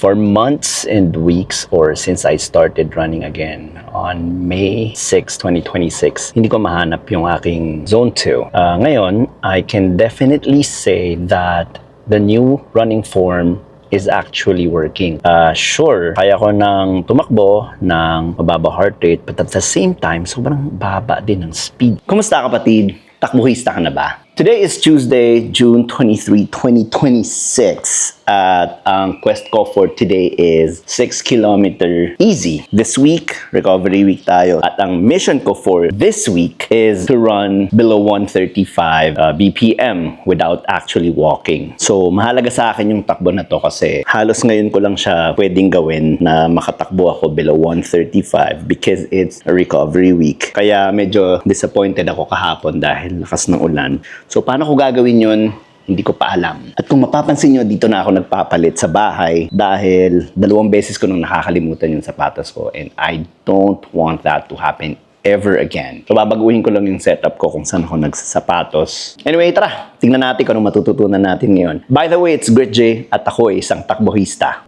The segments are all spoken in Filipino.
For months and weeks or since I started running again on May 6, 2026, hindi ko mahanap yung aking Zone 2. Ngayon, I can definitely say that the new running form is actually working. Sure, kaya ko nang tumakbo ng mababa heart rate, but at the same time, sobrang baba din ng speed. Kumusta kapatid? Takbuhista ka na ba? Today is Tuesday, June 23, 2026. At ang quest ko for today is 6 kilometer easy. This week, recovery week tayo. At ang mission ko for this week is to run below 135 BPM without actually walking. So, mahalaga sa akin yung takbo na to kasi halos ngayon ko lang siya pwedeng gawin na makatakbo ako below 135 because it's a recovery week. Kaya medyo disappointed ako kahapon dahil lakas ng ulan. So, paano ko gagawin yun? Hindi ko pa alam. At kung mapapansin nyo, dito na ako nagpapalit sa bahay dahil 2 beses ko nung nakakalimutan yung sapatos ko and I don't want that to happen ever again. So, babaguhin ko lang yung setup ko kung saan ako nagsasapatos. Anyway, tara! Tingnan natin kung ano matututunan natin ngayon. By the way, it's Grit J at ako ay isang takbohista.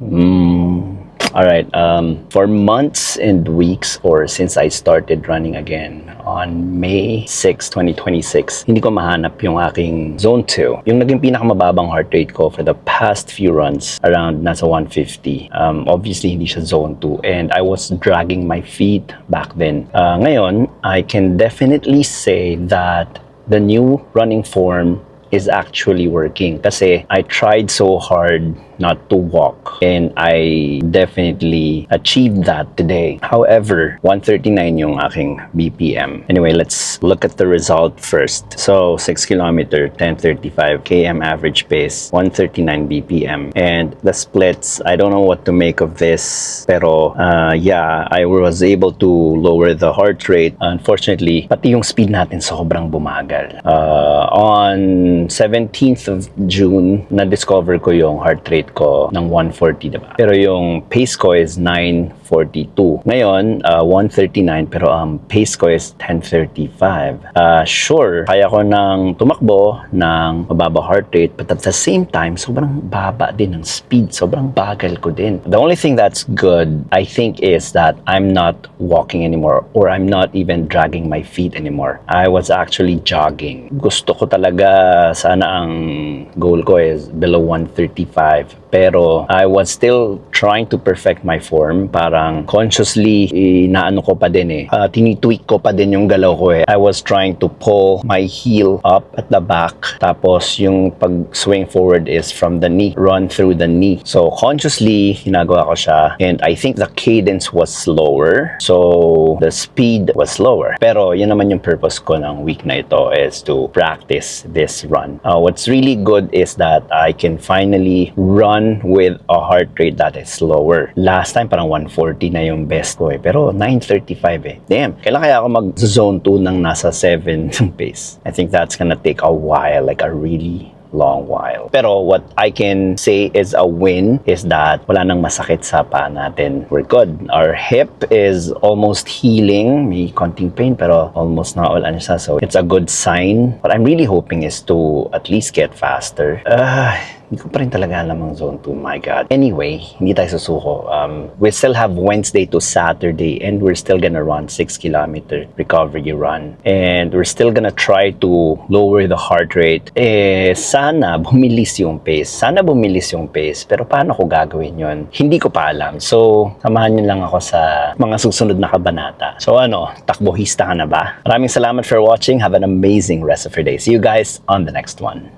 Alright, for months and weeks or since I started running again on May 6, 2026, hindi ko mahanap yung aking Zone 2. Yung naging pinakamababang heart rate ko for the past few runs, around nasa 150. Obviously, hindi siya Zone 2 and I was dragging my feet back then. Ngayon, I can definitely say that the new running form is actually working kasi I tried so hard not to walk and I definitely achieved that today. However, 139 yung aking BPM. Anyway, let's look at the result first. So, 6 kilometer, 10:35 km average pace, 139 BPM. And the splits, I don't know what to make of this. Pero, yeah, I was able to lower the heart rate. Unfortunately, pati yung speed natin sobrang bumagal. On 17th of June, na-discover ko yung heart rate ko ng 140, diba? Pero yung pace ko is 9:42. Ngayon, 139, pero ang pace ko is 10:35. Sure, kaya ko nang tumakbo ng mababa heart rate, but at the same time, sobrang baba din ng speed. Sobrang bagal ko din. The only thing that's good, I think, is that I'm not walking anymore or I'm not even dragging my feet anymore. I was actually jogging. Gusto ko talaga, sana ang goal ko is below 135. Pero I was still trying to perfect my form. Parang consciously, inaano ko pa din tinitweak ko pa din yung galaw ko I was trying to pull my heel up at the back. Tapos yung pag-swing forward is from the knee. Run through the knee. So consciously, ginagawa ko siya. And I think the cadence was slower. So the speed was slower. Pero yun naman yung purpose ko ng week na ito is to practice this run. What's really good is that I can finally run with a heart rate that is slower. Last time parang 140 na yung best ko pero 9:35 Damn, kailan kaya ako mag-zone 2 ng nasa 7 pace? I think that's gonna take a while, like a really long while. Pero what I can say is a win is that wala nang masakit sa paa natin. We're good. Our hip is almost healing. May konting pain pero almost na wala na siya. So it's a good sign. What I'm really hoping is to at least get faster. Hindi ko pa rin talaga alam ang Zone 2. My God. Anyway, hindi tayo susuko. We still have Wednesday to Saturday and we're still gonna run 6 kilometer recovery run. And we're still gonna try to lower the heart rate. Sana bumilis yung pace. Pero paano ko gagawin yun? Hindi ko pa alam. So, samahan nyo lang ako sa mga susunod na kabanata. So takbohista ka na ba? Maraming salamat for watching. Have an amazing rest of your day. See you guys on the next one.